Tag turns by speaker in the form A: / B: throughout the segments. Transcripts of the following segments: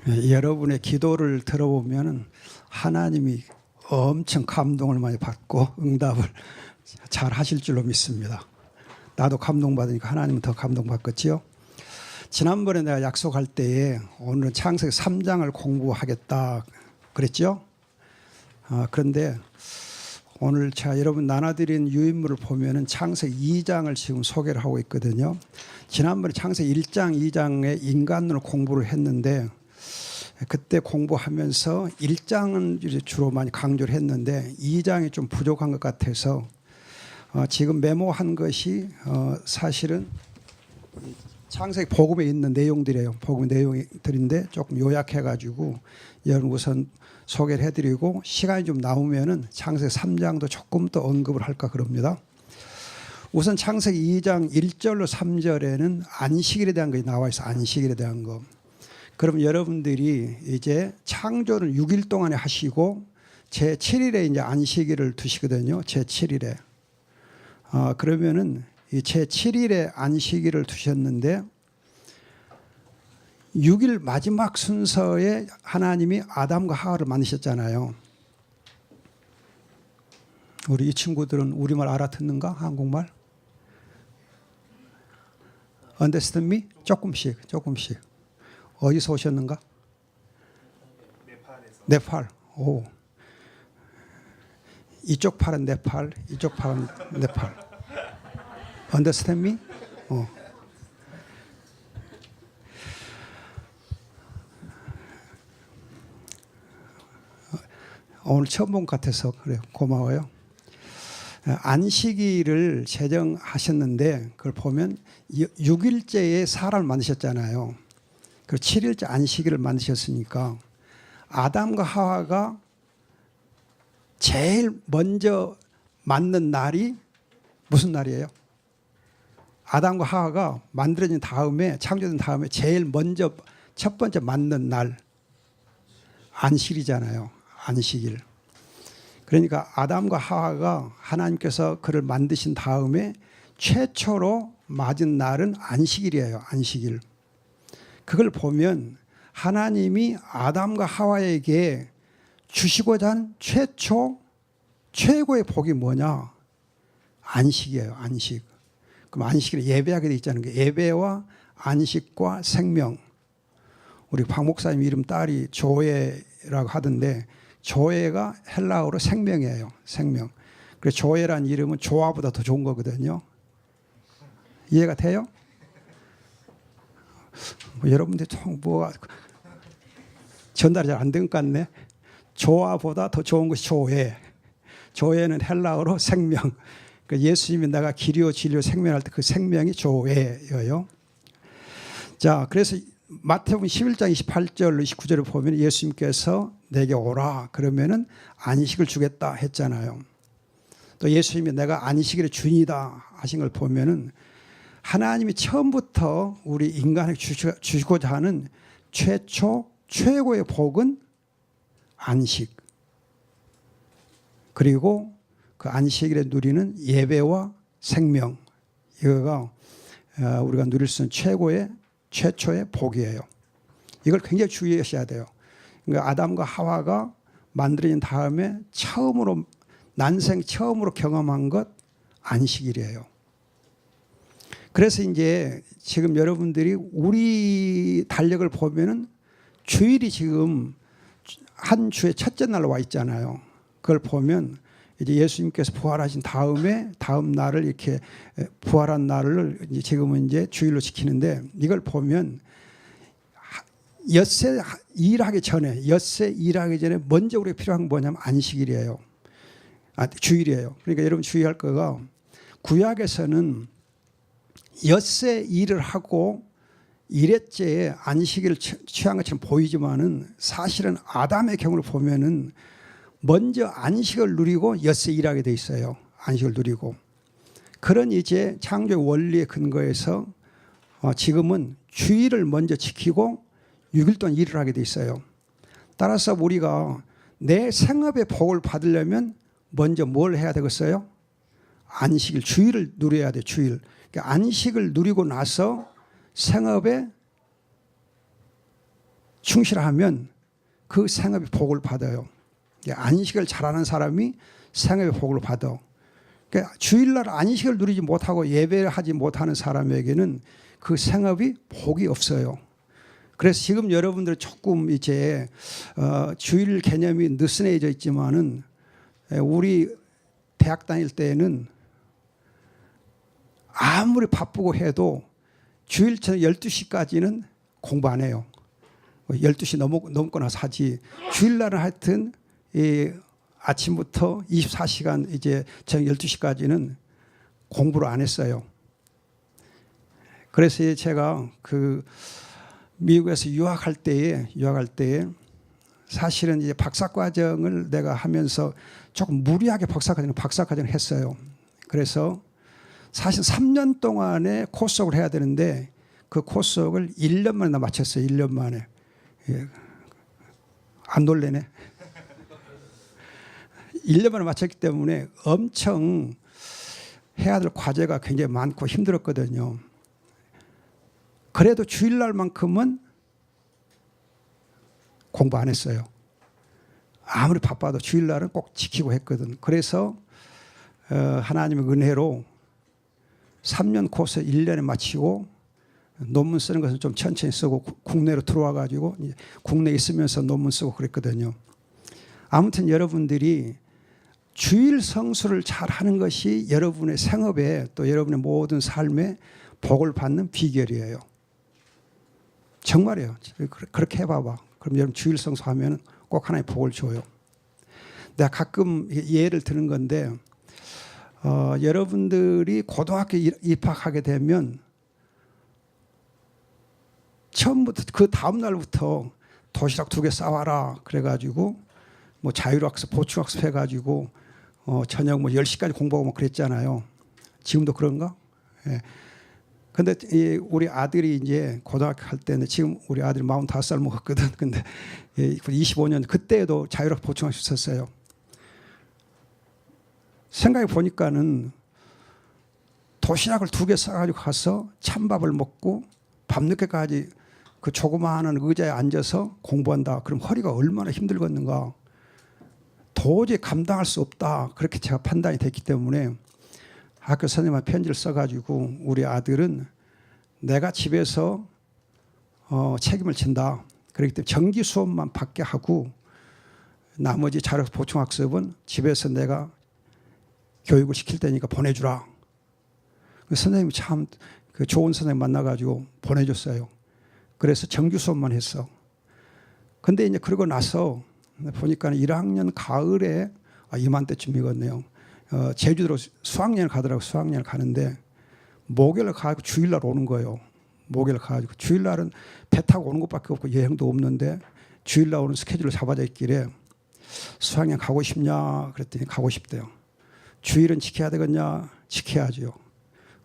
A: 여러분의 기도를 들어보면 하나님이 엄청 감동을 많이 받고 응답을 잘 하실 줄로 믿습니다. 나도 감동받으니까 하나님은 더 감동받겠지요. 지난번에 내가 약속할 때에 오늘은 창세기 3장을 공부하겠다 그랬죠. 그런데 오늘 제가 여러분 나눠드린 유인물을 보면은 창세기 2장을 지금 소개를 하고 있거든요. 지난번에 창세기 1장, 2장의 인간론을 공부를 했는데 그때 공부하면서 1장은 주로 많이 강조를 했는데 2장이 좀 부족한 것 같아서 지금 메모한 것이 사실은 창세기 복음에 있는 내용들이에요. 복음 내용들인데 조금 요약해가지고 여러분 우선 소개를 해드리고 시간이 좀 나오면은 창세기 3장도 조금 더 언급을 할까 그럽니다. 우선 창세기 2장 1절로 3절에는 안식일에 대한 것이 나와 있어. 안식일에 대한 거. 그럼 여러분들이 이제 창조를 6일 동안에 하시고 제7일에 이제 안식일을 두시거든요. 제7일에. 그러면은 이 제7일에 안식일을 두셨는데 6일 마지막 순서에 하나님이 아담과 하와를 만드셨잖아요. 우리 이 친구들은 우리말 알아듣는가? 한국말? Understand me? 조금씩. 어디서 오셨는가? 네팔. 오. 이쪽 팔은 네팔, 이쪽 팔은 네팔. Understand me? 오늘 처음 본 것 같아서 그래요. 고마워요. 안식일을 제정하셨는데 그걸 보면 6일째에 사람을 만드셨잖아요. 그리고 7일째 안식일을 만드셨으니까 아담과 하와가 제일 먼저 만든 날이 무슨 날이에요? 아담과 하와가 만들어진 다음에 창조된 다음에 제일 먼저 첫 번째 만든 날 안식일이잖아요. 안식일. 그러니까 아담과 하와가 하나님께서 그를 만드신 다음에 최초로 맞은 날은 안식일이에요. 안식일. 그걸 보면 하나님이 아담과 하와에게 주시고자 한 최고의 복이 뭐냐? 안식이에요. 안식. 그럼 안식일에 예배하게 돼 있잖아요. 예배와 안식과 생명. 우리 박 목사님 이름 딸이 조예라고 하던데 조예가 헬라어로 생명이에요. 생명. 그래서 조예라는 이름은 조화보다 더 좋은 거거든요. 이해가 돼요? 여러분들 뭐가 전달이 잘 안 된 것 같네. 조화보다 더 좋은 것이 조예. 조예는 헬라어로 생명. 그러니까 예수님이 내가 길이요 진리요 생명할 때 그 생명이 조예예요. 자, 그래서 마태복음 11장 28절 29절을 보면 예수님께서 내게 오라 그러면은 안식을 주겠다 했잖아요. 또 예수님이 내가 안식일의 주인이다 하신 걸 보면은 하나님이 처음부터 우리 인간에게 주시고자 하는 최고의 복은 안식. 그리고 그 안식일에 누리는 예배와 생명. 이거가 우리가 누릴 수 있는 최초의 복이에요. 이걸 굉장히 주의하셔야 돼요. 그러니까 아담과 하와가 만들어진 다음에 난생 처음으로 경험한 것 안식일이에요. 그래서 이제 지금 여러분들이 우리 달력을 보면은 주일이 지금 한 주의 첫째 날로 와 있잖아요. 그걸 보면 이제 예수님께서 부활하신 다음 날을 이렇게 부활한 날을 이제 지금은 이제 주일로 지키는데 이걸 보면 엿새 일하기 전에 먼저 우리가 필요한 건 뭐냐면 안식일이에요. 주일이에요. 그러니까 여러분 주의할 거가 구약에서는 엿새 일을 하고 일회째에 안식일을 취한 것처럼 보이지만은 사실은 아담의 경우를 보면은 먼저 안식을 누리고 엿새 일하게 돼 있어요. 안식을 누리고. 그런 이제 창조의 원리에 근거해서 지금은 주일을 먼저 지키고 6일 동안 일을 하게 돼 있어요. 따라서 우리가 내 생업의 복을 받으려면 먼저 뭘 해야 되겠어요? 안식일, 주일을 누려야 돼. 주일. 그러니까 안식을 누리고 나서 생업에 충실하면 그 생업이 복을 받아요. 안식을 잘하는 사람이 생업의 복을 받아. 그러니까 주일날 안식을 누리지 못하고 예배를 하지 못하는 사람에게는 그 생업이 복이 없어요. 그래서 지금 여러분들 조금 이제 주일 개념이 느슨해져 있지만은 우리 대학 다닐 때는 아무리 바쁘고 해도 주일 저녁 12시까지는 공부 안 해요. 12시 넘고 나서 하지. 주일날은 하여튼 아침부터 24시간 이제 저녁 12시까지는 공부를 안 했어요. 그래서 제가 그 미국에서 유학할 때에 사실은 이제 박사과정을 내가 하면서 조금 무리하게 박사과정을 했어요. 그래서 사실 3년 동안의 코스웍을 해야 되는데 그 코스웍을 1년 만에 마쳤어요. 1년 만에. 예. 안 놀래네. 1년 만에 마쳤기 때문에 엄청 해야 될 과제가 굉장히 많고 힘들었거든요. 그래도 주일날만큼은 공부 안 했어요. 아무리 바빠도 주일날은 꼭 지키고 했거든. 그래서 하나님의 은혜로 3년 코스 1년에 마치고 논문 쓰는 것은 좀 천천히 쓰고 국내로 들어와 가지고 국내에 있으면서 논문 쓰고 그랬거든요. 아무튼 여러분들이 주일 성수를 잘 하는 것이 여러분의 생업에 또 여러분의 모든 삶에 복을 받는 비결이에요. 정말이에요. 그렇게 해봐봐. 그럼 여러분 주일 성수하면 꼭 하나의 복을 줘요. 내가 가끔 예를 드는 건데 여러분들이 고등학교 입학하게 되면 처음부터 그 다음 날부터 도시락 2개 싸와라 그래가지고 뭐 자율학습, 보충학습 해가지고 저녁 뭐 10시까지 공부하고 뭐 그랬잖아요. 지금도 그런가? 예. 근데 우리 아들이 이제 고등학교 갈 때는 지금 우리 아들이 45살 먹었거든. 근데 25년 그때도 자율학습 보충학습 있었어요. 생각해 보니까는 도시락을 2개 싸가지고 가서 찬밥을 먹고 밤늦게까지 그 조그마한 의자에 앉아서 공부한다. 그럼 허리가 얼마나 힘들겠는가. 도저히 감당할 수 없다. 그렇게 제가 판단이 됐기 때문에 학교 선생님한테 편지를 써가지고 우리 아들은 내가 집에서 책임을 진다. 그렇기 때문에 정기 수업만 받게 하고 나머지 자력 보충학습은 집에서 내가 교육을 시킬 테니까 보내주라. 선생님이 참 그 좋은 선생님 만나가지고 보내줬어요. 그래서 정규 수업만 했어. 근데 이제 그러고 나서 보니까 1학년 가을에 이맘때쯤이겠네요. 제주도로 수학여행을 가더라고. 수학여행을 가는데 목요일 가고 주일날 오는 거예요. 목요일 가가지고 주일날은 배 타고 오는 것밖에 없고 여행도 없는데 주일날 오는 스케줄로 잡아져 있길래 수학여행 가고 싶냐 그랬더니 가고 싶대요. 주일은 지켜야 되겠냐? 지켜야죠.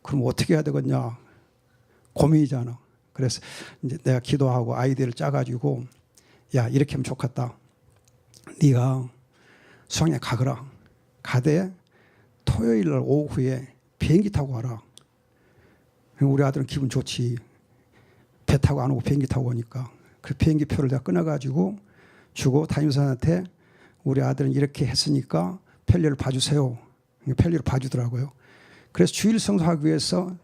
A: 그럼 어떻게 해야 되겠냐? 고민이잖아. 그래서 이제 내가 기도하고 아이디어를 짜가지고 야 이렇게 하면 좋겠다. 네가 수학여행 가거라. 가되 토요일 날 오후에 비행기 타고 와라. 우리 아들은 기분 좋지. 배 타고 안 오고 비행기 타고 오니까. 그 비행기 표를 내가 끊어가지고 주고 담임선생한테 우리 아들은 이렇게 했으니까 편리를 봐주세요. 편리를 봐주더라고요. 그래서 주일 성수하기 위해서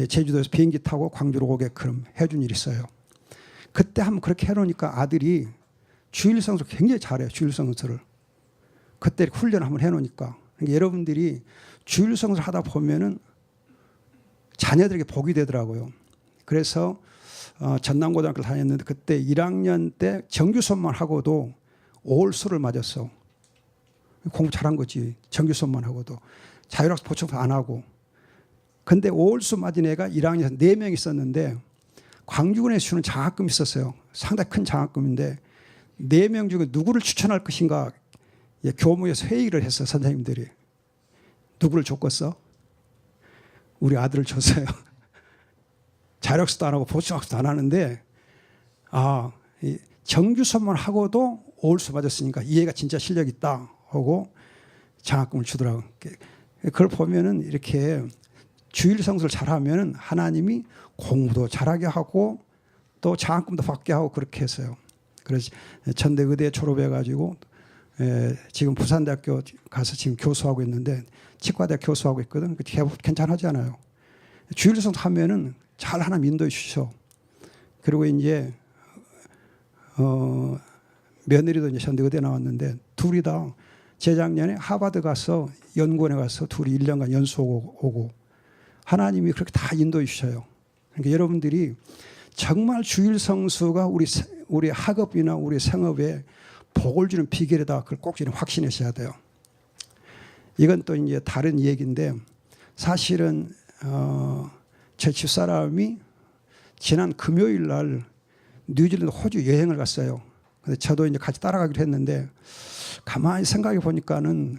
A: 제주도에서 비행기 타고 광주로 오게끔 해준 일이 있어요. 그때 한번 그렇게 해놓으니까 아들이 주일 성수 굉장히 잘해요. 주일 성수를. 그때 훈련을 한번 해놓으니까. 그러니까 여러분들이 주일 성수를 하다 보면은 자녀들에게 복이 되더라고요. 그래서 전남고등학교를 다녔는데 그때 1학년 때 정규 수업만 하고도 올수를 맞았어. 공부 잘한 거지. 정규 수업만 하고도. 자율학습 보충 안 하고. 근데 올수 맞은 애가 1학년에서 4명 있었는데 광주군에서 주는 장학금이 있었어요. 상당히 큰 장학금인데 4명 중에 누구를 추천할 것인가 교무에서 회의를 했어. 선생님들이. 누구를 줬겠어? 우리 아들을 줬어요. 자율학습도 안 하고 보충학습도 안 하는데 정규 수업만 하고도 올수 맞았으니까 이 애가 진짜 실력 있다 하고 장학금을 주더라고요. 그걸 보면은 이렇게 주일 성수를 잘하면 하나님이 공부도 잘하게 하고 또 장학금도 받게 하고 그렇게 했어요. 그래서 전대 의대 졸업해가지고 지금 부산대학교 가서 지금 교수하고 있는데 치과대학 교수하고 있거든. 괜찮하잖아요. 주일성 하면은 잘 하나님 인도해 주셔. 그리고 이제 며느리도 이제 전대 의대 나왔는데 둘이 다 재작년에 하버드 가서 연구원에 가서 둘이 1년간 연수 오고 하나님이 그렇게 다 인도해 주셔요. 그러니까 여러분들이 정말 주일 성수가 우리 학업이나 우리 생업에 복을 주는 비결이다. 그걸 꼭 확신하셔야 돼요. 이건 또 이제 다른 얘기인데 사실은 제 집사람이 지난 금요일 날 뉴질랜드 호주 여행을 갔어요. 근데 저도 이제 같이 따라가기로 했는데 가만히 생각해 보니까는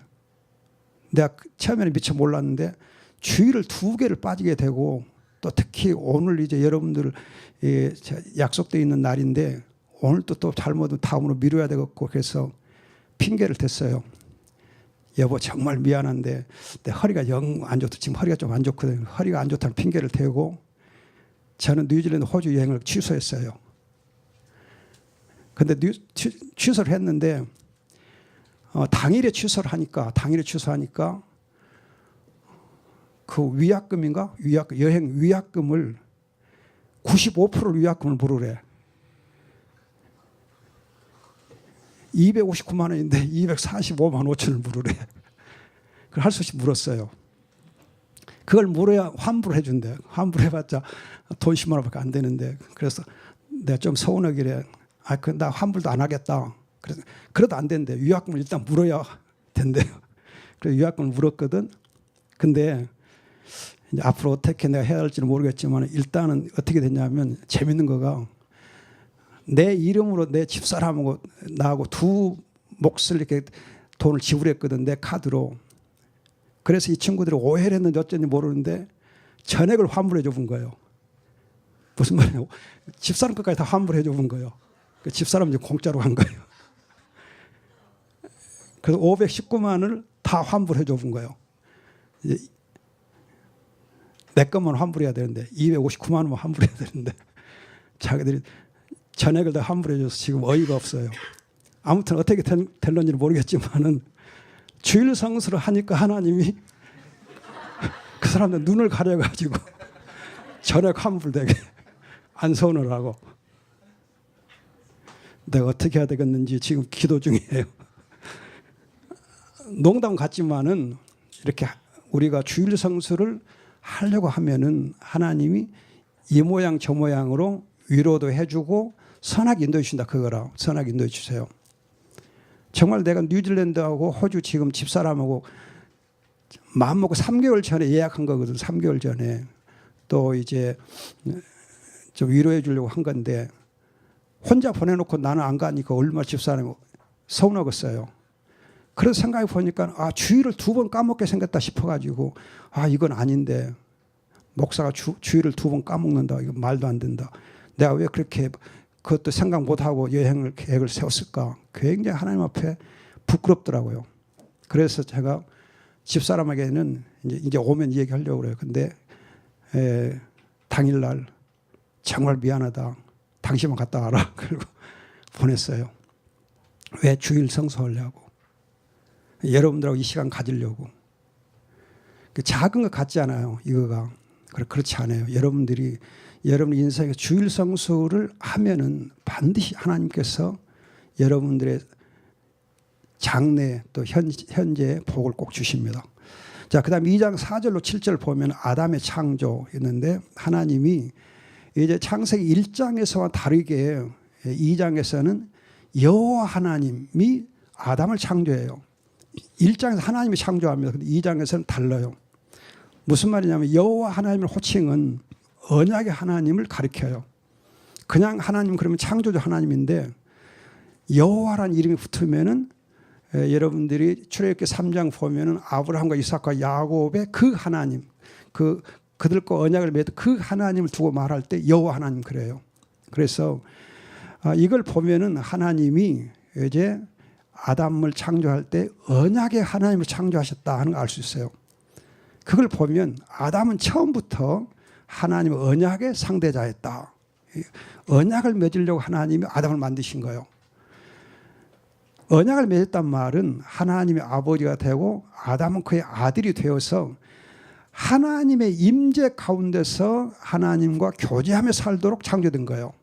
A: 내가 처음에는 미처 몰랐는데 주일을 2개를 빠지게 되고 또 특히 오늘 이제 여러분들 약속되어 있는 날인데 오늘 또 잘못은 다음으로 미뤄야 되겠고 그래서 핑계를 댔어요. 여보 정말 미안한데 내 허리가 영 안 좋다. 지금 허리가 좀 안 좋거든요. 허리가 안 좋다는 핑계를 대고 저는 뉴질랜드 호주 여행을 취소했어요. 근데 취소를 했는데 당일에 취소하니까 그 위약금인가? 여행 위약금을 95%를 위약금을 물으래. 259만 원인데 245만 5천을 물으래. 그걸 할 수 없이 물었어요. 그걸 물어야 환불을 해준대. 환불해봤자 돈 10만 원밖에 안 되는데 그래서 내가 좀 서운하길래 나 환불도 안 하겠다. 그래서 그래도 안 된대. 위약금을 일단 물어야 된대요. 그래서 위약금을 물었거든. 근데 이제 앞으로 어떻게 내가 해야 할지는 모르겠지만 일단은 어떻게 됐냐면 재밌는 거가 내 이름으로 내 집사람하고 나하고 두 몫을 이렇게 돈을 지불했거든. 내 카드로. 그래서 이 친구들이 오해를 했는지 어쩐지 모르는데 전액을 환불해 줘 본 거예요. 무슨 말이냐고. 집사람 것까지 다 환불해 줘 본 거예요. 그 집사람 이제 공짜로 간 거예요. 그래서 519만을 다 환불해 줘 본 거예요. 내 것만 환불해야 되는데 259만 원만 환불해야 되는데 자기들이 전액을 다 환불해 줘서 지금 어이가 없어요. 아무튼 어떻게 될런지는 모르겠지만은 주일 성수를 하니까 하나님이 그 사람들 눈을 가려가지고 전액 환불되게 안선을 하고 내가 어떻게 해야 되겠는지 지금 기도 중이에요. 농담 같지만은 이렇게 우리가 주일 성수를 하려고 하면은 하나님이 이 모양 저 모양으로 위로도 해주고 선하게 인도해 주신다. 그거라. 선하게 인도해 주세요. 정말 내가 뉴질랜드하고 호주 지금 집사람하고 마음먹고 3개월 전에 예약한 거거든. 3개월 전에. 또 이제 좀 위로해 주려고 한 건데 혼자 보내놓고 나는 안 가니까 얼마나 집사람이 서운하겠어요. 그래서 생각해 보니까 주일을 2번 까먹게 생겼다 싶어가지고 이건 아닌데 목사가 주일을 2번 까먹는다. 이거 말도 안 된다. 내가 왜 그렇게 그것도 생각 못하고 여행을 계획을 세웠을까. 굉장히 하나님 앞에 부끄럽더라고요. 그래서 제가 집사람에게는 이제 오면 얘기하려고 그래요. 근데 당일날 정말 미안하다. 당신만 갔다 와라. 그리고 보냈어요. 왜 주일 성수하려고. 여러분들하고 이 시간 가지려고. 작은 것 같지 않아요. 이거가. 그렇지 않아요. 여러분 인생에 주일 성수를 하면은 반드시 하나님께서 여러분들의 장래 또 현재 복을 꼭 주십니다. 자, 그다음 2장 4절로 7절 보면 아담의 창조였는데 하나님이 이제 창세기 1장에서와 다르게 2장에서는 여호와 하나님이 아담을 창조해요. 1장에서 하나님이 창조합니다. 근데 2장에서는 달라요. 무슨 말이냐면 여호와 하나님의 호칭은 언약의 하나님을 가리켜요. 그냥 하나님 그러면 창조주 하나님인데 여호와라는 이름이 붙으면은 여러분들이 출애굽기 3장 보면은 아브라함과 이삭과 야곱의 그 하나님, 그들과 언약을 맺은 그 하나님을 두고 말할 때 여호와 하나님 그래요. 그래서 이걸 보면은 하나님이 이제 아담을 창조할 때 언약의 하나님을 창조하셨다 하는 걸 알 수 있어요. 그걸 보면 아담은 처음부터 하나님의 언약의 상대자였다. 언약을 맺으려고 하나님이 아담을 만드신 거예요. 언약을 맺었단 말은 하나님의 아버지가 되고 아담은 그의 아들이 되어서 하나님의 임재 가운데서 하나님과 교제하며 살도록 창조된 거예요.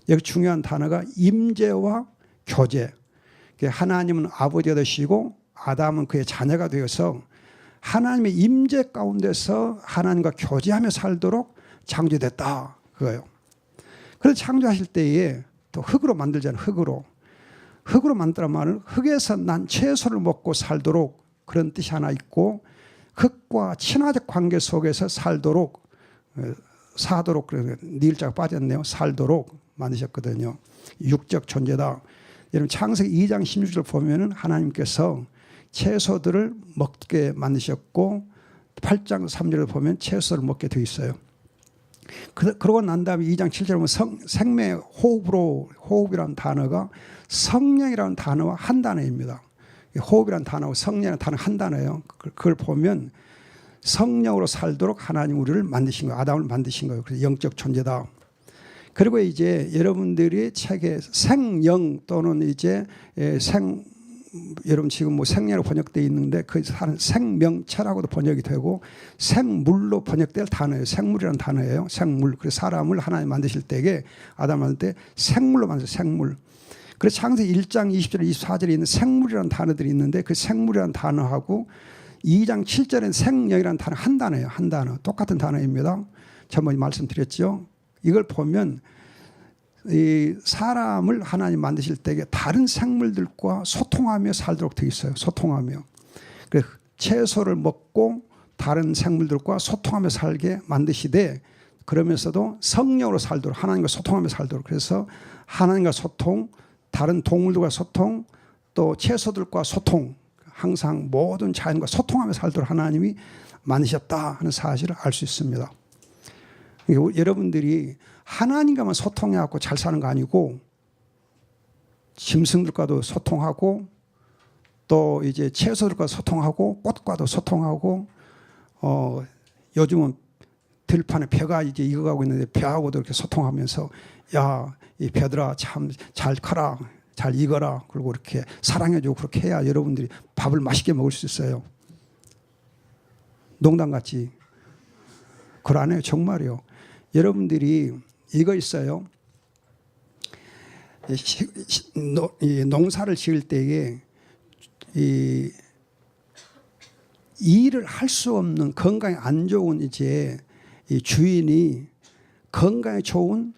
A: 여기 중요한 단어가 임재와 교제. 하나님은 아버지가 되시고 아담은 그의 자녀가 되어서 하나님의 임재 가운데서 하나님과 교제하며 살도록 창조됐다 그거예요. 그래서 창조하실 때에 또 흙으로 만들잖아요. 흙으로 만들란 말은 흙에서 난 채소를 먹고 살도록 그런 뜻이 하나 있고 흙과 친화적 관계 속에서 살도록 사도록 니을자가 빠졌네요. 살도록 만드셨거든요. 육적 존재다. 여러분 창세기 2장 16절 보면은 하나님께서 채소들을 먹게 만드셨고 8장 3절을 보면 채소를 먹게 되어 있어요. 그러고 난 다음에 2장 7절에 보면 생명의 호흡이라는 단어가 성령이라는 단어와 한 단어입니다. 호흡이라는 단어와 성령이라는 단어 한 단어예요. 그걸 보면 성령으로 살도록 하나님 우리를 만드신 거예요. 아담을 만드신 거예요. 그래서 영적 존재다. 그리고 이제 여러분들이 책에 생영 또는 이제 여러분 지금 뭐 생명으로 번역되어 있는데 그 생명체라고도 번역이 되고 생물로 번역될 단어예요. 생물이라는 단어예요. 생물. 그래서 사람을 하나님 만드실 때에 아담 만들 때 생물로 만드세요. 생물. 그래서 창세기 1장 20절 24절에 있는 생물이라는 단어들이 있는데 그 생물이라는 단어하고 2장 7절에는 생명이라는 단어 한 단어예요. 한 단어. 똑같은 단어입니다. 전번에 말씀드렸죠. 이걸 보면 이 사람을 하나님 만드실 때에 다른 생물들과 소통하며 살도록 되어 있어요. 소통하며. 그래서 채소를 먹고 다른 생물들과 소통하며 살게 만드시되 그러면서도 성령으로 살도록 하나님과 소통하며 살도록 그래서 하나님과 소통, 다른 동물들과 소통, 또 채소들과 소통 항상 모든 자연과 소통하며 살도록 하나님이 만드셨다 하는 사실을 알 수 있습니다. 여러분들이 하나님과만 소통해갖고 잘 사는 거 아니고 짐승들과도 소통하고 또 이제 채소들과 소통하고 꽃과도 소통하고 요즘은 들판에 벼가 이제 익어가고 있는데 벼하고도 이렇게 소통하면서 야, 이 벼들아 참 잘 커라 잘 익어라 그리고 이렇게 사랑해주고 그렇게 해야 여러분들이 밥을 맛있게 먹을 수 있어요. 농담같이 그걸 안 해요. 정말이요. 여러분들이 이거 있어요. 농사를 지을 때에 이 일을 할 수 없는 건강에 안 좋은 이제 이 주인이 건강에 좋은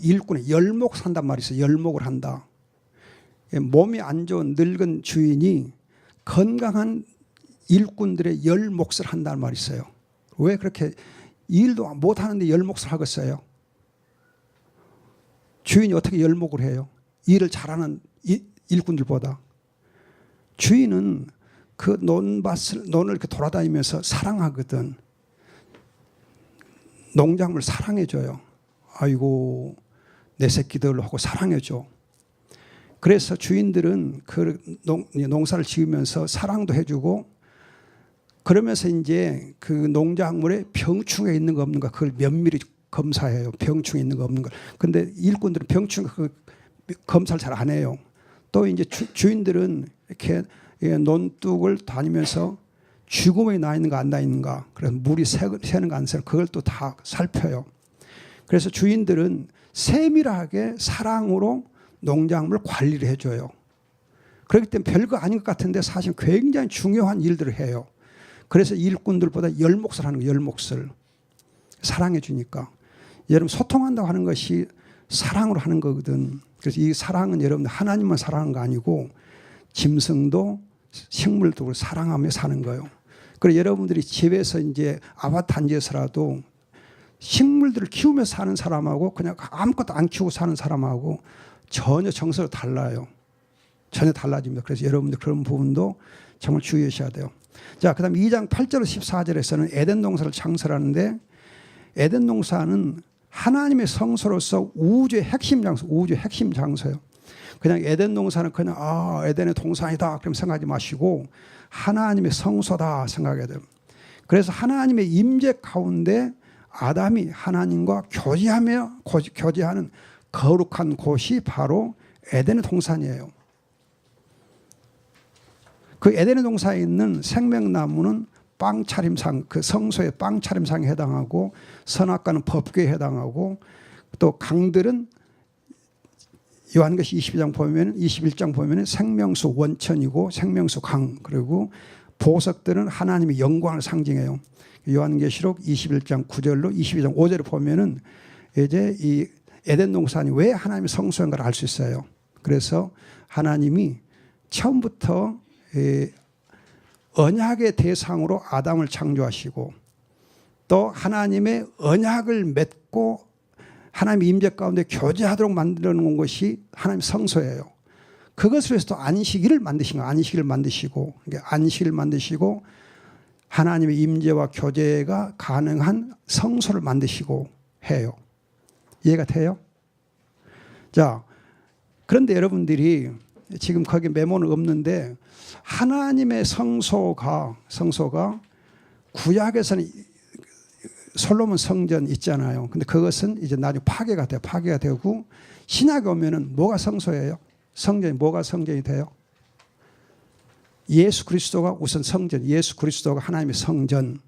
A: 일꾼에 열목 산단 말이 있어요. 열목을 한다. 몸이 안 좋은 늙은 주인이 건강한 일꾼들의 열목을 한다는 말이 있어요. 왜 그렇게 일도 못 하는데 열목을 하겠어요? 주인이 어떻게 열목을 해요? 일을 잘하는 일꾼들보다. 주인은 그 논을 이렇게 돌아다니면서 사랑하거든. 농작물을 사랑해줘요. 아이고, 내 새끼들 하고 사랑해줘. 그래서 주인들은 그 농사를 지으면서 사랑도 해주고 그러면서 이제 그 농작물에 병충해 있는 거 없는가 그걸 면밀히 검사해요. 병충해 있는 거 없는 걸. 근데 일꾼들은 병충해 그 검사를 잘 안 해요. 또 이제 주인들은 이렇게 논둑을 다니면서 쥐구멍이 나 있는가 안 나 있는가 그래서 물이 새는가 안 새는가 그걸 또 다 살펴요. 그래서 주인들은 세밀하게 사랑으로 농작물을 관리를 해줘요. 그렇기 때문에 별거 아닌 것 같은데 사실 굉장히 중요한 일들을 해요. 그래서 일꾼들보다 열목을 하는 거예요. 열목을. 사랑해 주니까. 여러분 소통한다고 하는 것이 사랑으로 하는 거거든. 그래서 이 사랑은 여러분들 하나님만 사랑하는 거 아니고 짐승도 식물도 사랑하며 사는 거예요. 그래서 여러분들이 집에서 이제 아파트 단지에서라도 식물들을 키우면서 사는 사람하고 그냥 아무것도 안 키우고 사는 사람하고 전혀 정서가 달라요. 전혀 달라집니다. 그래서 여러분들 그런 부분도 정말 주의하셔야 돼요. 자, 그 다음 2장 8절 14절에서는 에덴 동산을 창설하는데 에덴 동산은 하나님의 성소로서 우주의 핵심 장소, 우주의 핵심 장소예요. 그냥 에덴 동산은 그냥 에덴의 동산이다 그럼 생각하지 마시고 하나님의 성소다 생각해야 돼요. 그래서 하나님의 임재 가운데 아담이 하나님과 교제하는 거룩한 곳이 바로 에덴의 동산이에요. 그 에덴의 동산에 있는 생명나무는 빵차림상, 그 성소의 빵차림상에 해당하고, 선악과는 법궤에 해당하고, 또 강들은 요한계시 21장 보면 생명수 원천이고 생명수 강, 그리고 보석들은 하나님의 영광을 상징해요. 요한계시록 21장 9절로 22장 5절을 보면은 이제 이 에덴 동산이 왜 하나님의 성소인가를 알 수 있어요. 그래서 하나님이 처음부터 언약의 대상으로 아담을 창조하시고, 또 하나님의 언약을 맺고 하나님의 임재 가운데 교제하도록 만들어 놓은 것이 하나님의 성소예요. 그것을 위해서 또 안식일을 만드신 거예요. 안식일을 만드시고 하나님의 임재와 교제가 가능한 성소를 만드시고 해요. 이해가 돼요? 자, 그런데 여러분들이 지금 거기 메모는 없는데, 하나님의 성소가 구약에서는 솔로몬 성전 있잖아요. 근데 그것은 이제 나중에 파괴가 되고, 신약에 오면은 뭐가 성소예요? 성전이 뭐가 성전이 돼요? 예수 그리스도가 우선 성전, 예수 그리스도가 하나님의 성전,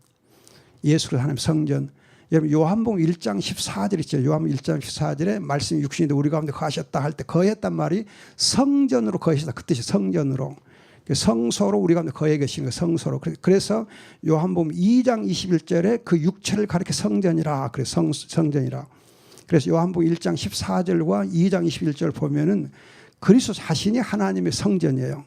A: 예수 그리스도 하나님의 성전. 여러분 요한복음 1장 14절 있죠. 요한복음 1장 14절에 말씀이 육신인데 우리 가운데 거하셨다 할 때 거했단 말이 성전으로 거하셨다, 그 뜻이 성전으로. 성소로 우리 가운데 거해 계시는 거예요. 성소로. 그래서 요한복음 2장 21절에 그 육체를 가리켜 성전이라. 그래서 성전이라. 그래서 요한복음 1장 14절과 2장 21절 보면은 그리스도 자신이 하나님의 성전이에요.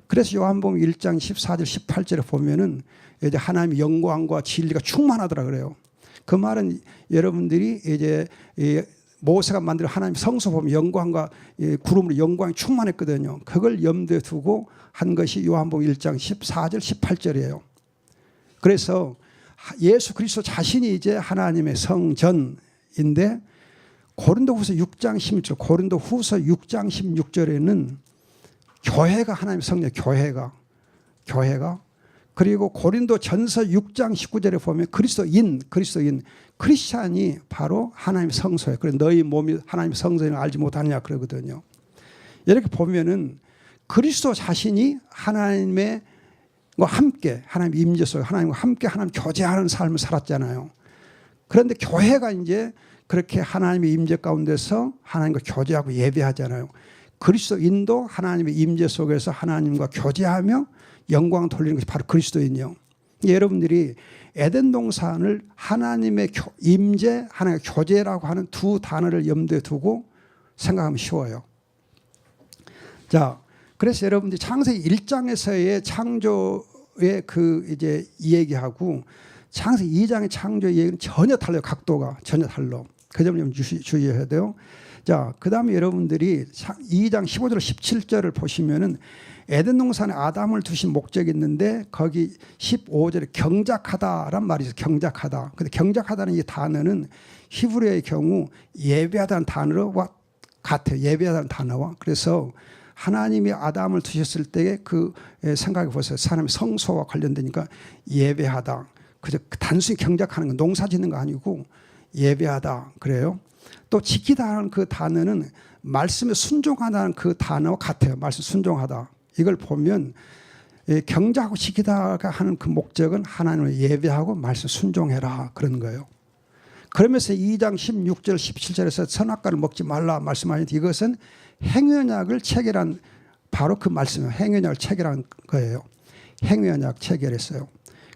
A: 그래서 요한복음 1장 14절 18절에 보면은 이제 하나님의 영광과 진리가 충만하더라 그래요. 그 말은 여러분들이 이제 모세가 만든 하나님 성소 보면 영광과 구름으로 영광이 충만했거든요. 그걸 염두에 두고 한 것이 요한복음 1장 14절 18절이에요. 그래서 예수 그리스도 자신이 이제 하나님의 성전인데, 고린도후서 6장 16절, 고린도후서 6장 16절에는 교회가 하나님의 성전, 교회가. 그리고 고린도전서 6장 19절에 보면 그리스도인, 크리스찬이 바로 하나님의 성소예요. 그래서 너희 몸이 하나님의 성전을 알지 못하느냐 그러거든요. 이렇게 보면은 그리스도 자신이 하나님과 함께, 하나님 임재 속에 하나님과 함께 하나님 교제하는 삶을 살았잖아요. 그런데 교회가 이제 그렇게 하나님의 임재 가운데서 하나님과 교제하고 예배하잖아요. 그리스도인도 하나님의 임재 속에서 하나님과 교제하며 영광을 돌리는 것이 바로 그리스도인이요. 여러분들이 에덴 동산을 하나님의 임재, 하나님의 교제라고 하는 두 단어를 염두에 두고 생각하면 쉬워요. 자, 그래서 여러분들이 창세기 1장에서의 창조의 그 이제 이야기하고 창세기 2장의 창조의 이야기는 전혀 달라요. 각도가 전혀 달라. 그 점을 좀 주의해야 돼요. 자, 그 다음에 여러분들이 2장 15절 17절을 보시면은 에덴 동산에 아담을 두신 목적이 있는데, 거기 15절에 경작하다란 말이 있어요. 경작하다. 근데 경작하다는 이 단어는 히브리어의 경우 예배하다는 단어와 같아요. 예배하다는 단어와. 그래서 하나님이 아담을 두셨을 때의 그 생각해 보세요. 하나님의 성소와 관련되니까 예배하다. 그저 단순히 경작하는 거, 농사 짓는 거 아니고 예배하다 그래요. 또 지키다는 그 단어는 말씀에 순종하다는 그 단어와 같아요. 말씀 순종하다. 이걸 보면 경작하고 지키다가 하는 그 목적은 하나님을 예배하고 말씀 순종해라 그런 거예요. 그러면서 2장 16절 17절에서 선악과를 먹지 말라 말씀하셨는데, 이것은 행위언약을 체결한 바로 그 말씀이에요. 행위언약을 체결한 거예요. 행위언약 체결했어요.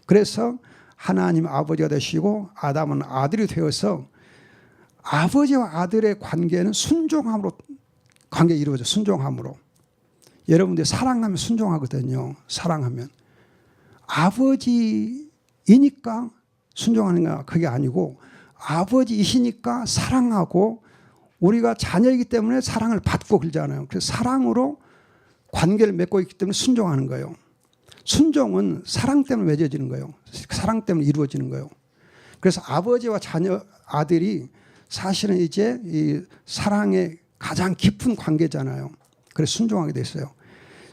A: 그래서 하나님 아버지가 되시고 아담은 아들이 되어서 아버지와 아들의 관계는 순종함으로 관계가 이루어져. 순종함으로. 여러분들 사랑하면 순종하거든요. 사랑하면. 아버지이니까 순종하는가 그게 아니고, 아버지이시니까 사랑하고 우리가 자녀이기 때문에 사랑을 받고 그러잖아요. 그래서 사랑으로 관계를 맺고 있기 때문에 순종하는 거예요. 순종은 사랑 때문에 맺어지는 거예요. 사랑 때문에 이루어지는 거예요. 그래서 아버지와 자녀, 아들이 사실은 이제 이 사랑의 가장 깊은 관계잖아요. 그래서 순종하게 됐어요.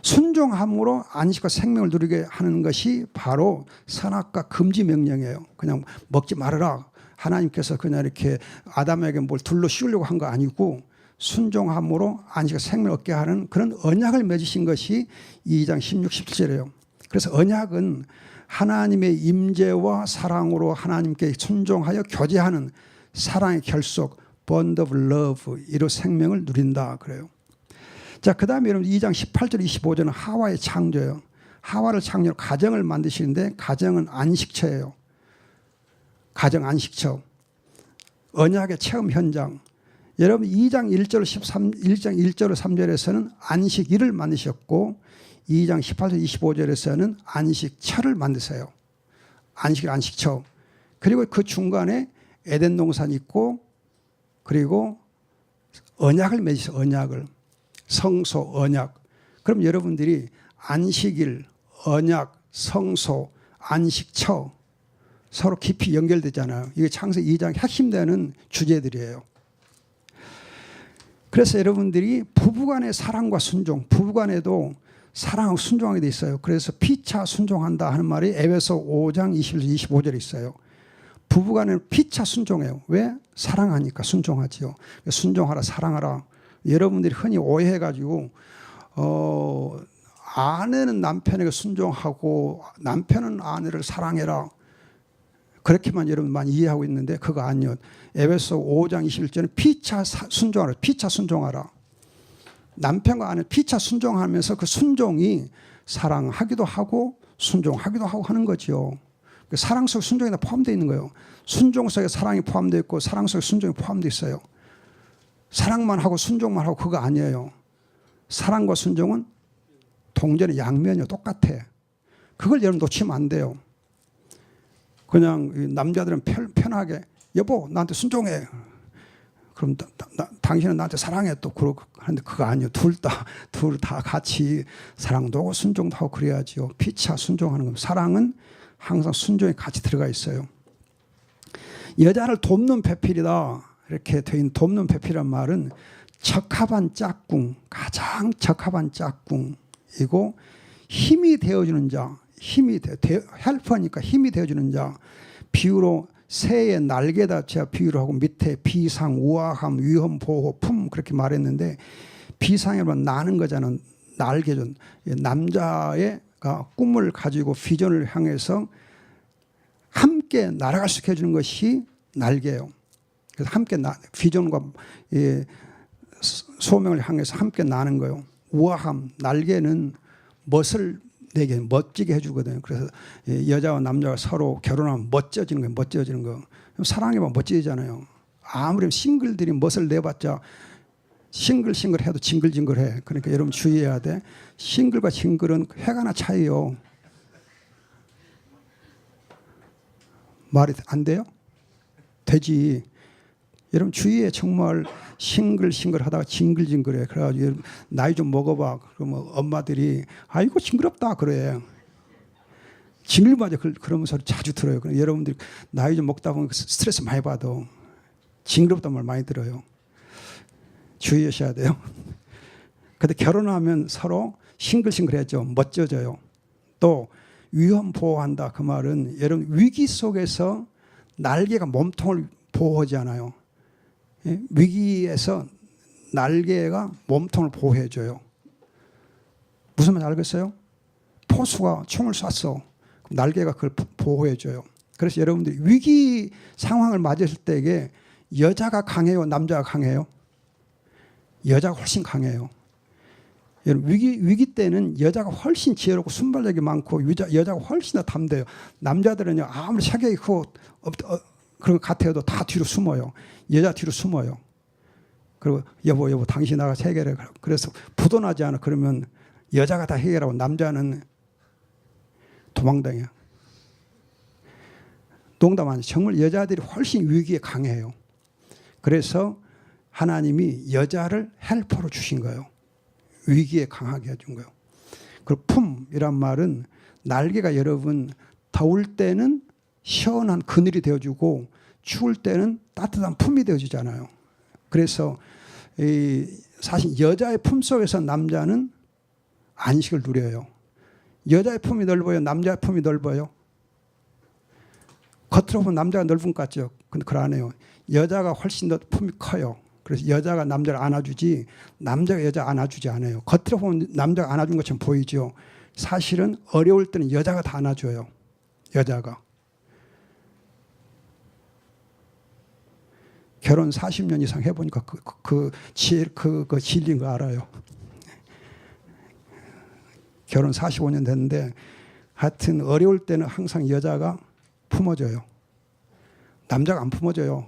A: 순종함으로 안식과 생명을 누리게 하는 것이 바로 선악과 금지 명령이에요. 그냥 먹지 말아라 하나님께서 그냥 이렇게 아담에게 뭘 둘러 씌우려고 한 거 아니고 순종함으로 안식의 생명을 얻게 하는 그런 언약을 맺으신 것이 2장 16, 17절이에요. 그래서 언약은 하나님의 임재와 사랑으로 하나님께 순종하여 교제하는 사랑의 결속, bond of love, 이로 생명을 누린다 그래요. 자, 그 다음에 여러분 2장 18절 25절은 하와의 창조예요. 하와를 창조로 가정을 만드시는데 가정은 안식처예요. 가정 안식처. 언약의 체험 현장. 여러분 2장 1장 1절 3절에서는 안식일을 만드셨고 2장 18절 25절에서는 안식처를 만드세요. 안식일 안식처. 그리고 그 중간에 에덴 동산이 있고 그리고 언약을 맺으세요. 언약을. 성소, 언약. 그럼 여러분들이 안식일, 언약, 성소, 안식처 서로 깊이 연결되잖아요. 이게 창세기 2장 핵심되는 주제들이에요. 그래서 여러분들이 부부간의 사랑과 순종, 부부간에도 사랑하고 순종하게 돼 있어요. 그래서 피차 순종한다 하는 말이 에베소 5장 21, 25절에 있어요. 부부간에는 피차 순종해요. 왜? 사랑하니까 순종하지요. 순종하라, 사랑하라. 여러분들이 흔히 오해해가지고 아내는 남편에게 순종하고 남편은 아내를 사랑해라. 그렇게만 여러분 많이 이해하고 있는데 그거 아니요. 에베소 5장 21절은 피차 순종하라. 피차 순종하라. 남편과 아내 피차 순종하면서 그 순종이 사랑하기도 하고 순종하기도 하고 하는 거죠. 사랑 속에 순종이 다 포함되어 있는 거예요. 순종 속에 사랑이 포함되어 있고 사랑 속에 순종이 포함되어 있어요. 사랑만 하고 순종만 하고 그거 아니에요. 사랑과 순종은 동전의 양면이요. 똑같아. 그걸 여러분 놓치면 안 돼요. 그냥 남자들은 편하게 여보 나한테 순종해. 그럼 당신은 나한테 사랑해 또 그러고 하는데 그거 아니에요. 둘 다 같이 사랑도 하고 순종도 하고 그래야지요. 피차 순종하는 겁니다. 사랑은 항상 순종이 같이 들어가 있어요. 여자를 돕는 배필이다. 이렇게 돼 있는 돕는 배필이란 말은 적합한 짝꿍, 가장 적합한 짝꿍이고 힘이 되어주는 자, 헬퍼니까 힘이 되어주는 자. 비유로 새의 날개다 제가 비유를 하고 밑에 비상, 우아함, 위험, 보호, 품 그렇게 말했는데 비상이란 나는 거잖아. 날개죠. 남자의 꿈을 가지고 비전을 향해서 함께 날아갈 수 있게 해주는 것이 날개예요. 그래서 함께 비전과 소명을 향해서 함께 나는 거예요. 우아함, 날개는 멋을 내게 멋지게 해주거든요. 그래서 여자와 남자가 서로 결혼하면 멋져지는 거예요. 멋져지는 거. 사랑해봐 멋지잖아요. 아무리 싱글들이 멋을 내봤자 싱글 해도 징글징글해. 그러니까 여러분 주의해야 돼. 싱글과 징글은 회가나 차이요. 말이 안 돼요? 되지. 여러분 주위에 정말 싱글 하다가 징글징글해. 그래가지고 나이 좀 먹어봐. 그러면 엄마들이 아이고 징그럽다 그래. 징글맞아 그러면 소리 자주 들어요. 그럼 여러분들이 나이 좀 먹다 보면 스트레스 많이 받아. 징그럽단 말 많이 들어요. 주의하셔야 돼요. 근데 결혼하면 서로 싱글해져. 멋져져요. 또 위험 보호한다. 그 말은 여러분 위기 속에서 날개가 몸통을 보호하지 않아요. 위기에서 날개가 몸통을 보호해줘요. 무슨 말인지 알겠어요? 포수가 총을 쐈어. 날개가 그걸 보호해줘요. 그래서 여러분들이 위기 상황을 맞았을 때에 여자가 강해요? 남자가 강해요? 여자가 훨씬 강해요. 여러분 위기 때는 여자가 훨씬 지혜롭고 순발력이 많고 여자가 훨씬 더 담대해요. 남자들은요 아무리 체격이 크고 그런 것 같아도 다 뒤로 숨어요. 여자 뒤로 숨어요. 그리고 여보 당신 나가 해결해. 그래서 부도나지 않아. 그러면 여자가 다 해결하고 남자는 도망다녀요. 농담 아니에요. 정말 여자들이 훨씬 위기에 강해요. 그래서 하나님이 여자를 헬퍼로 주신 거예요. 위기에 강하게 해준 거예요. 그리고 품이란 말은 날개가 여러분 더울 때는 시원한 그늘이 되어주고 추울 때는 따뜻한 품이 되어주잖아요. 그래서 사실 여자의 품 속에서 남자는 안식을 누려요. 여자의 품이 넓어요? 남자의 품이 넓어요? 겉으로 겉으로 보면 남자가 넓은 것 같죠. 근데 그거 안 해요. 여자가 훨씬 더 품이 커요. 그래서 여자가 남자를 안아주지 남자가 여자 안아주지 않아요. 겉으로 보면 남자가 안아준 것처럼 보이죠. 사실은 어려울 때는 여자가 다 안아줘요. 여자가. 결혼 40년 이상 해보니까 그 진리인 거 알아요. 결혼 45년 됐는데 하여튼 어려울 때는 항상 여자가 품어줘요. 남자가 안 품어줘요.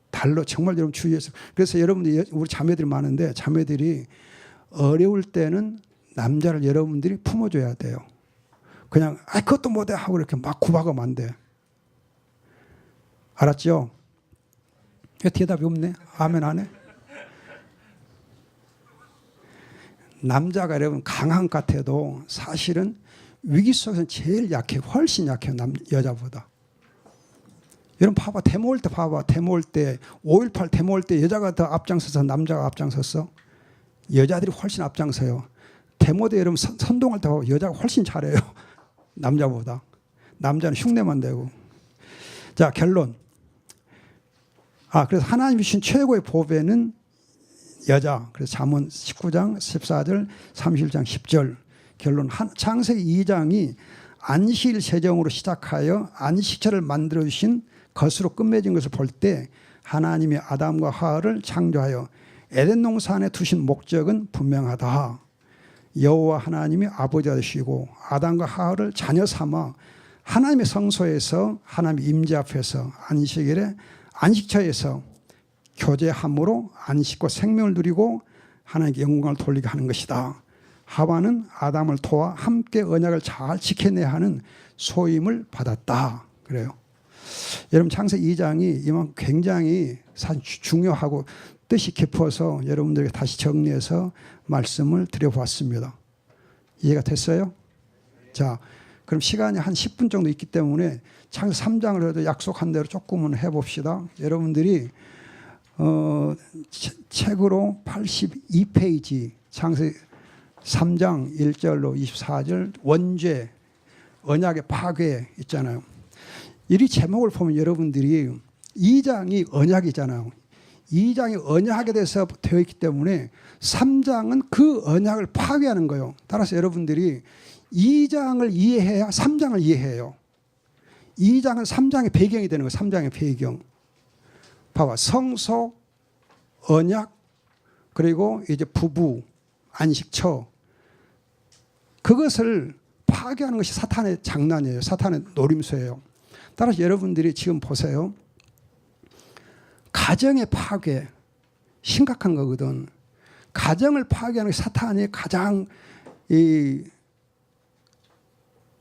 A: 달로 정말 여러분 주의해서. 그래서 여러분들 우리 자매들이 많은데 자매들이 어려울 때는 남자를 여러분들이 품어줘야 돼요. 그냥 그것도 못해 하고 이렇게 막 구박하면 안 돼. 알았죠? 대답이 없네. 아멘 안 해? 남자가 여러분 강한 것 같아도 사실은 위기 속에서는 제일 약해요. 훨씬 약해요. 여자보다. 여러분 봐봐. 데모 올 때 봐봐. 데모 올 때 5.18 데모 올 때 여자가 더 앞장서서 남자가 앞장섰어? 여자들이 훨씬 앞장서요. 데모 때 여러분 선동할 때 봐봐. 여자가 훨씬 잘해요. 남자보다. 남자는 흉내만 내고. 자, 결론. 그래서 하나님이 주신 최고의 보배는 여자. 그래서 잠언 19장 14절 31장 10절. 결론. 창세기 2장이 안식일 제정으로 시작하여 안식처를 만들어 주신 것으로 끝맺은 것을 볼 때 하나님이 아담과 하와를 창조하여 에덴 동산에 두신 목적은 분명하다. 여호와 하나님이 아버지가 되시고 아담과 하와를 자녀 삼아 하나님의 성소에서 하나님의 임재 앞에서 안식일에 안식처에서 교제함으로 안식과 생명을 누리고 하나님께 영광을 돌리게 하는 것이다. 하와는 아담을 도와 함께 언약을 잘 지켜내야 하는 소임을 받았다. 그래요. 여러분 창세기 2장이 이만 굉장히 사실 중요하고 뜻이 깊어서 여러분들에게 다시 정리해서 말씀을 드려보았습니다. 이해가 됐어요? 자, 그럼 시간이 한 10분 정도 있기 때문에 창세기 3장을 해도 약속한 대로 조금은 해봅시다. 여러분들이 책으로 82페이지 창세기 3장 1절로 24절 원죄 언약의 파괴 있잖아요. 이 제목을 보면 여러분들이 2장이 언약이잖아요. 2장이 언약에 대해서 되어 있기 때문에 3장은 그 언약을 파괴하는 거예요. 따라서 여러분들이 2장을 이해해야 3장을 이해해요. 2장은 3장의 배경이 되는 거예요. 3장의 배경. 봐봐. 성소, 언약, 그리고 이제 부부, 안식처. 그것을 파괴하는 것이 사탄의 장난이에요. 사탄의 노림수예요. 따라서 여러분들이 지금 보세요. 가정의 파괴 심각한 거거든. 가정을 파괴하는 게 사탄이 가장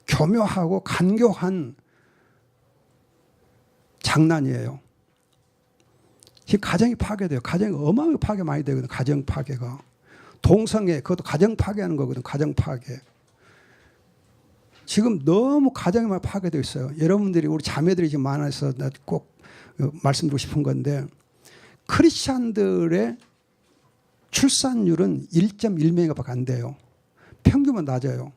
A: 교묘하고 간교한 장난이에요. 가정이 파괴돼요. 가정이 어마어마하게 파괴 많이 되거든. 가정 파괴가. 동성애 그것도 가정 파괴하는 거거든. 가정 파괴. 지금 너무 가정이 많이 파괴되어 있어요. 여러분들이 우리 자매들이 지금 많아서 꼭 말씀드리고 싶은 건데 크리스찬들의 출산율은 1.1명밖에 안 돼요. 평균은 낮아요.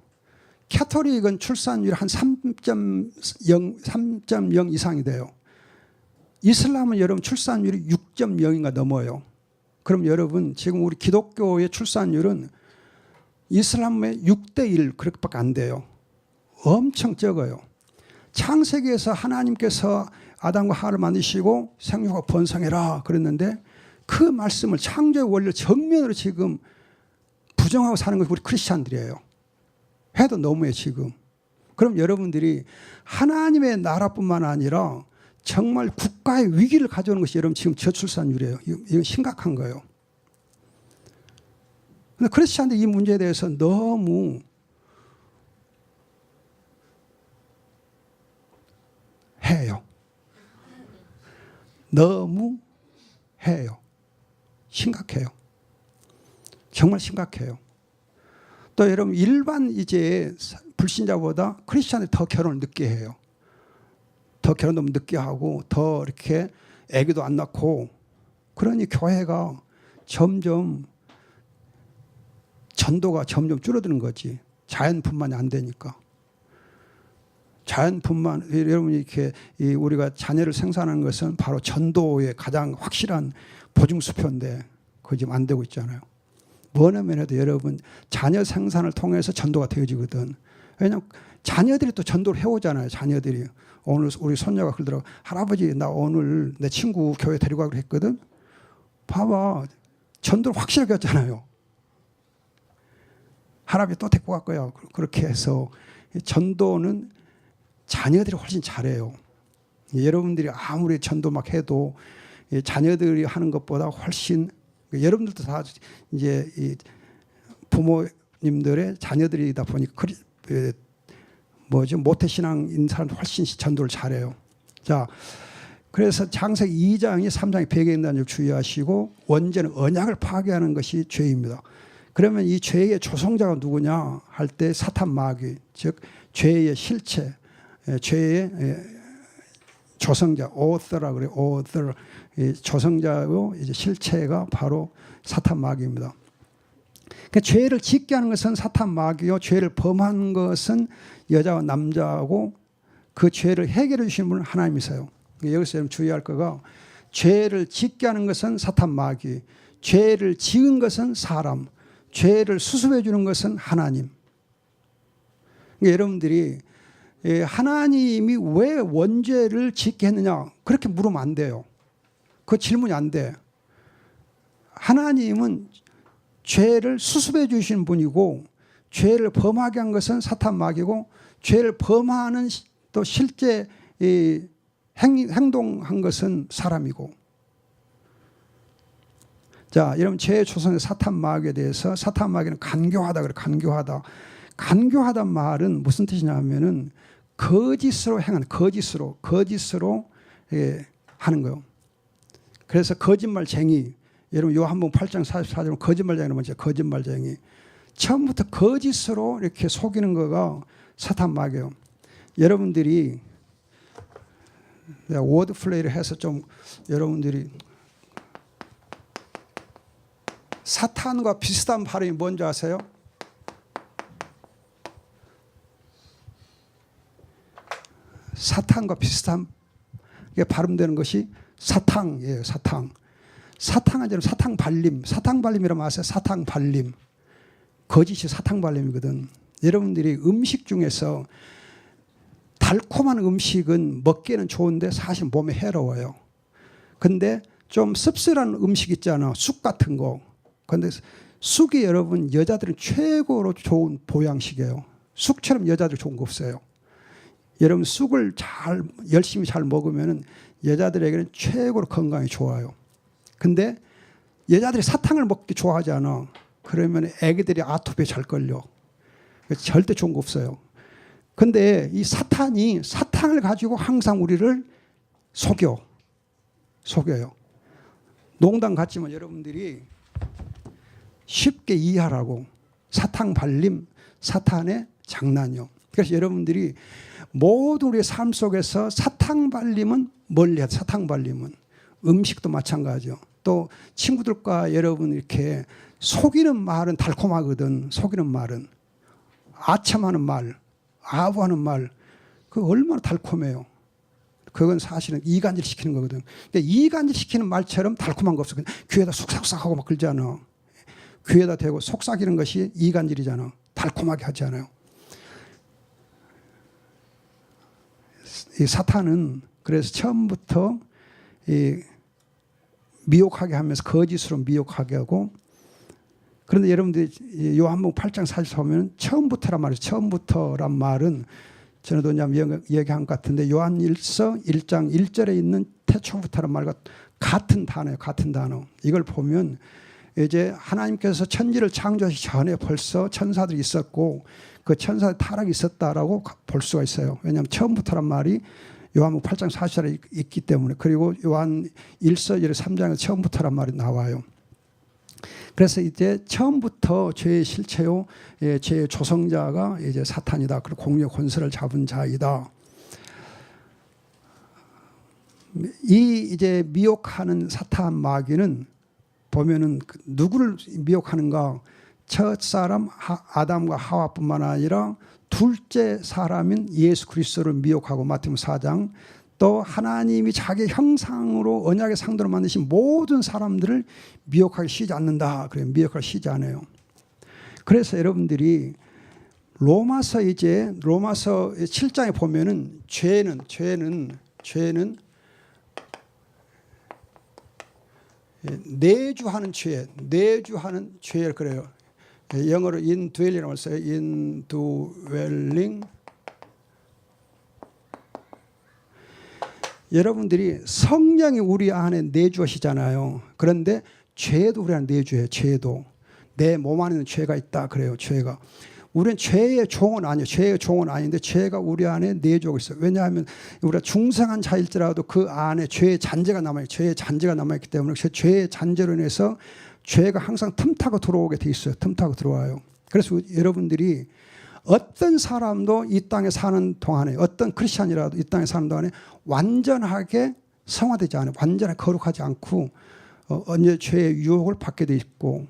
A: 캐토릭은 출산율이 한 3.0 이상이 돼요. 이슬람은 여러분 출산율이 6.0인가 넘어요. 그럼 여러분 지금 우리 기독교의 출산율은 이슬람의 6대1 그렇게밖에 안 돼요. 엄청 적어요. 창세기에서 하나님께서 아담과 하와를 만드시고 생육하고 번성해라 그랬는데 그 말씀을 창조의 원리를 정면으로 지금 부정하고 사는 것이 우리 크리스찬들이에요. 해도 너무해 지금. 그럼 여러분들이 하나님의 나라뿐만 아니라 정말 국가의 위기를 가져오는 것이 여러분 지금 저출산율이에요. 이건 심각한 거예요. 그런데 크리스찬들 이 문제에 대해서 너무 해요. 너무 해요. 심각해요. 정말 심각해요. 또 여러분 일반 이제 불신자보다 크리스찬들이 더 결혼을 늦게 해요. 더 결혼 너무 늦게 하고 더 이렇게 아기도 안 낳고 그러니 교회가 점점 전도가 점점 줄어드는 거지. 자연뿐만이 안 되니까. 자연뿐만 여러분이 이렇게 우리가 자녀를 생산하는 것은 바로 전도의 가장 확실한 보증수표인데 그거 지금 안 되고 있잖아요. 뭐냐면 해도 여러분 자녀 생산을 통해서 전도가 되어지거든. 왜냐하면 자녀들이 또 전도를 해오잖아요. 자녀들이 오늘 우리 손녀가 그러더라고. 할아버지 나 오늘 내 친구 교회 데리고 가기로 했거든. 봐봐 전도를 확실하게 했잖아요. 할아버지 또 데리고 갈 거야. 그렇게 해서 전도는 자녀들이 훨씬 잘해요. 여러분들이 아무리 전도 막 해도 자녀들이 하는 것보다 훨씬 여러분들도 다 이제 부모님들의 자녀들이다 보니까 모태신앙인 사람도 훨씬 전도를 잘해요. 자, 그래서 창세기 2장이 3장의 배경이라는 걸 주의하시고 원죄는 언약을 파괴하는 것이 죄입니다. 그러면 이 죄의 조성자가 누구냐 할 때 사탄 마귀, 즉 죄의 실체, 죄의 조성자, author라 그래요. author, 조성자고 이제 실체가 바로 사탄 마귀입니다. 그러니까 죄를 짓게 하는 것은 사탄 마귀요, 죄를 범한 것은 여자와 남자고 그 죄를 해결해 주시는 분은 하나님이세요. 여기서 여러분 주의할 거가 죄를 짓게 하는 것은 사탄 마귀, 죄를 지은 것은 사람, 죄를 수습해 주는 것은 하나님. 그러니까 여러분들이 하나님이 왜 원죄를 짓게 했느냐 그렇게 물으면 안 돼요. 그 질문이 안 돼. 하나님은 죄를 수습해 주신 분이고 죄를 범하게 한 것은 사탄 마귀고 죄를 범하는 또 실제 행동한 것은 사람이고. 자, 여러분 죄의 초성의 사탄 마귀에 대해서 사탄 마귀는 간교하다 그래. 간교하다. 간교하단 말은 무슨 뜻이냐면은 거짓으로 행하는, 거짓으로 하는 거예요. 그래서 거짓말쟁이, 여러분 요한복음 8장 44절 거짓말쟁이는 뭐죠? 거짓말쟁이. 처음부터 거짓으로 이렇게 속이는 거가 사탄 마귀예요. 여러분들이 내가 워드 플레이를 해서 좀 여러분들이 사탄과 비슷한 발음이 뭔지 아세요? 사탄과 비슷한 게 발음되는 것이 사탕이에요. 사탕. 사탕은 좀 사탕발림. 사탕발림이라고 아세요? 사탕발림. 거짓이 사탕발림이거든. 여러분들이 음식 중에서 달콤한 음식은 먹기에는 좋은데 사실 몸에 해로워요. 근데 좀 씁쓸한 음식 있잖아. 쑥 같은 거. 근데 쑥이 여러분 여자들은 최고로 좋은 보양식이에요. 쑥처럼 여자들 좋은 거 없어요. 여러분 쑥을 열심히 잘 먹으면 여자들에게는 최고로 건강에 좋아요. 근데 여자들이 사탕을 먹기 좋아하지 않아. 그러면 애기들이 아토피에 잘 걸려. 절대 좋은 거 없어요. 근데 이 사탄이 사탕을 가지고 항상 우리를 속여요. 농담 같지만 여러분들이 쉽게 이해하라고. 사탕 발림, 사탄의 장난이요. 그래서 여러분들이 모두 우리의 삶 속에서 사탕 발림은 멀리해야 돼. 사탕 발림은 음식도 마찬가지요. 또 친구들과 여러분 이렇게 속이는 말은 달콤하거든. 속이는 말은 아첨하는 말, 아부하는 말, 그 얼마나 달콤해요. 그건 사실은 이간질 시키는 거거든. 그러니까 이간질 시키는 말처럼 달콤한 거 없어. 귀에다 쏙싹쏙하고 막 그러잖아. 귀에다 대고 속삭이는 것이 이간질이잖아. 달콤하게 하지 않아요. 이 사탄은 그래서 처음부터 미혹하게 하면서 거짓으로 미혹하게 하고, 그런데 여러분들이 요한복음 8장 40절 보면 처음부터란 말이죠. 처음부터란 말은 전에도 얘기한 것 같은데 요한일서 1장 1절에 있는 태초부터란 말과 같은 단어예요. 같은 단어. 이걸 보면 이제 하나님께서 천지를 창조하기 전에 벌써 천사들이 있었고 그 천사의 타락이 있었다라고 볼 수가 있어요. 왜냐하면 처음부터란 말이 요한복음 8장 40절에 있기 때문에. 그리고 요한 1서 3장에 처음부터란 말이 나와요. 그래서 이제 처음부터 죄의 실체요, 죄의 조성자가 이제 사탄이다. 그리고 공의 권세를 잡은 자이다. 이 이제 미혹하는 사탄 마귀는 보면은 누구를 미혹하는가? 첫 사람 아담과 하와뿐만 아니라 둘째 사람인 예수 그리스도를 미혹하고 마태복음 4장 또 하나님이 자기 형상으로 언약의 상도로 만드신 모든 사람들을 미혹하기 쉬지 않는다. 그래요. 미혹하기 쉬지 않아요. 그래서 여러분들이 로마서 7장에 보면은 죄는 내주하는 죄 그래요. 영어로 indwelling이라고 써요. indwelling. 여러분들이 성령이 우리 안에 내주하시잖아요. 그런데 죄도 우리 안에 내주해요. 죄도. 내 몸 안에는 죄가 있다 그래요. 죄가. 우리는 죄의 종은 아니에요. 죄의 종은 아닌데 죄가 우리 안에 내주하고 있어요. 왜냐하면 우리가 중생한 자일지라도 그 안에 죄의 잔재가 남아있어요. 죄의 잔재가 남아있기 때문에 죄의 잔재로 인해서 죄가 항상 틈타고 들어오게 돼 있어요. 틈타고 들어와요. 그래서 여러분들이 어떤 사람도 이 땅에 사는 동안에 어떤 크리스찬이라도 이 땅에 사는 동안에 완전하게 성화되지 않아요. 완전하게 거룩하지 않고 언제 죄의 유혹을 받게 돼 있고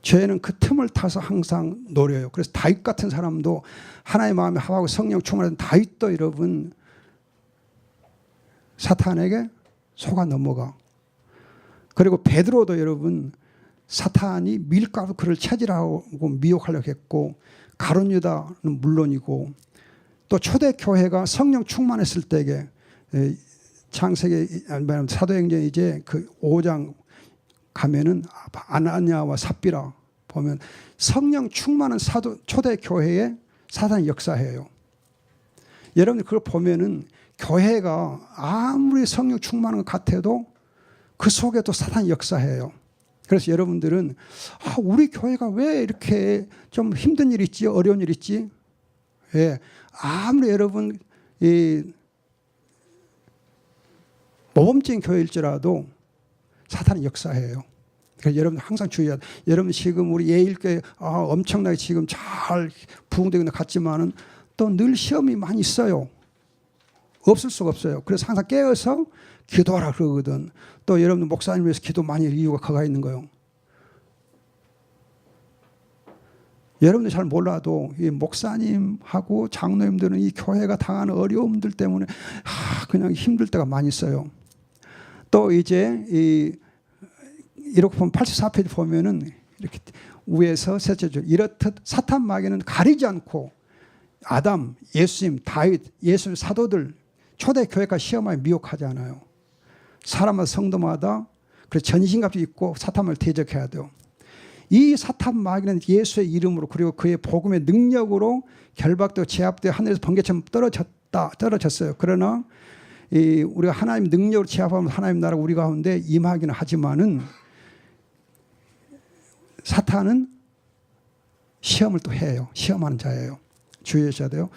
A: 죄는 그 틈을 타서 항상 노려요. 그래서 다윗 같은 사람도 하나님의 마음에 합하고 성령 충만한 다윗도 여러분 사탄에게 속아 넘어가. 그리고 베드로도 여러분 사탄이 밀가루 그를 체질하고 미혹하려고 했고 가룟 유다는 물론이고 또 초대 교회가 성령 충만했을 때에 창세기 사도행전 이제 그 5장 가면은 아나니아와 삽비라 보면 성령 충만한 초대 교회에 사탄이 역사해요. 여러분들 그걸 보면은 교회가 아무리 성령 충만한 것 같아도 그 속에도 사탄이 역사해요. 그래서 여러분들은 우리 교회가 왜 이렇게 좀 힘든 일이 있지, 어려운 일이 있지? 예, 아무리 여러분 모범적인 교회일지라도 사탄이 역사해요. 그래서 여러분 항상 주의해야 돼요. 여러분 지금 우리 예일교회 엄청나게 지금 잘 부흥되고 있는 것 같지만은 또 늘 시험이 많이 있어요. 없을 수가 없어요. 그래서 항상 깨어서 기도하라 그러거든. 또 여러분 목사님 위해서 기도 많이 할 이유가 그가 있는 거예요. 여러분들 잘 몰라도 이 목사님하고 장로님들은 이 교회가 당하는 어려움들 때문에 그냥 힘들 때가 많이 있어요. 또 이제 이렇게 보면 84페이지 보면은 이렇게 위에서 셋째 줄 이렇듯 사탄 마귀는 가리지 않고 아담, 예수님, 다윗, 예수님 사도들 초대 교회가 시험하에 미혹하지 않아요. 사람마다 성도마다 그래서 전신갑주 입고 사탄을 대적해야 돼요. 이 사탄 마귀는 예수의 이름으로 그리고 그의 복음의 능력으로 결박되고 제압되어 하늘에서 번개처럼 떨어졌어요. 그러나 우리가 하나님 능력으로 제압하면 하나님 나라가 우리 가운데 임하기는 하지만은 사탄은 시험을 또 해요. 시험하는 자예요. 주의하셔야 돼요.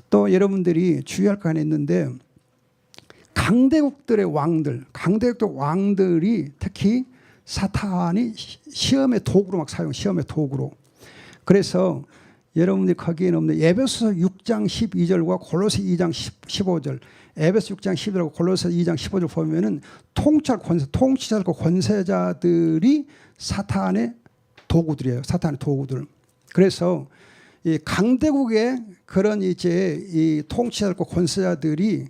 A: 또 여러분들이 주의할 거 하나 있는데 강대국들의 왕들이 특히 사탄이 시험의 도구로 막 사용, 시험의 도구로. 그래서 여러분들이 거기에는 없는 에베소서 6장 12절과 골로새 2장 15절, 에베소 6장 12절과 골로새 2장 15절 보면은 통치자들과 권세자들이 사탄의 도구들이에요. 사탄의 도구들. 그래서 이 강대국의 그런 이제 이 통치자들과 권세자들이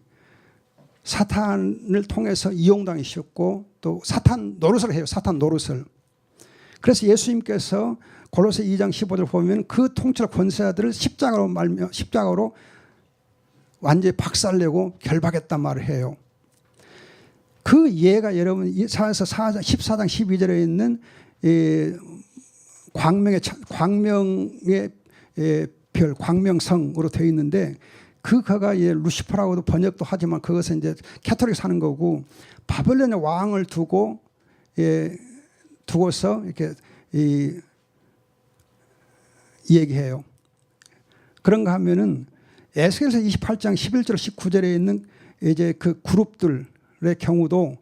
A: 사탄을 통해서 이용당하셨고 또 사탄 노릇을 해요. 사탄 노릇을. 그래서 예수님께서 골로새 2장 15절 보면 그 통치자 권세자들을 십자가로 완전히 박살내고 결박했단 말을 해요. 그 예가 여러분 이사야서 14장 12절에 있는 광명의 별, 광명성으로 되어 있는데 그가 루시퍼라고도 번역도 하지만 그것은 이제 캐톨릭 사는 거고 바벨론의 왕을 두고서 이렇게 얘기해요. 그런가 하면은 에스겔서 28장 11절 19절에 있는 이제 그 그룹들의 경우도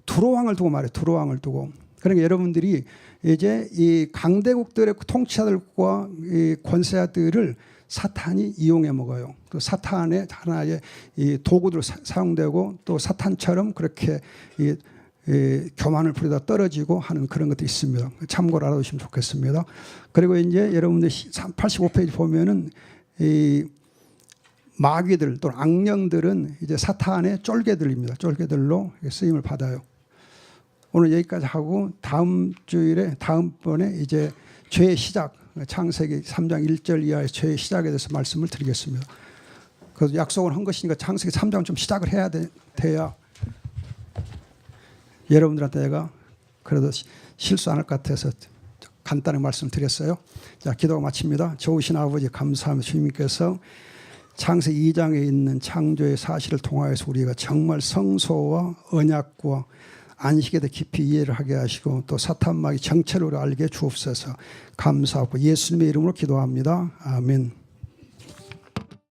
A: 두로왕을 두고 말해요. 두로왕을 두고. 그러니까 여러분들이 이제 이 강대국들의 통치자들과 이 권세자들을 사탄이 이용해 먹어요. 또 사탄의 하나의 이 도구로 사용되고 또 사탄처럼 그렇게 교만을 부리다 떨어지고 하는 그런 것도 있습니다. 참고로 알아두시면 좋겠습니다. 그리고 이제 여러분들 85페이지 보면은 이 마귀들 또는 악령들은 이제 사탄의 쫄개들입니다. 쫄개들로 쓰임을 받아요. 오늘 여기까지 하고 다음 주일에 다음번에 이제 죄의 시작, 창세기 3장 1절 이하의 죄의 시작에 대해서 말씀을 드리겠습니다. 그래서 약속을 한 것이니까 창세기 3장 좀 시작을 해야 돼야 여러분들한테 내가 그래도 실수 안 할 것 같아서 간단히 말씀드렸어요. 자, 기도가 마칩니다. 좋으신 아버지 감사합니다. 주님께서 창세기 2장에 있는 창조의 사실을 통하여서 우리가 정말 성소와 언약과 안식에 대해 깊이 이해를 하게 하시고 또 사탄마귀 정체를 알게 주옵소서. 감사하고 예수님의 이름으로 기도합니다. 아멘.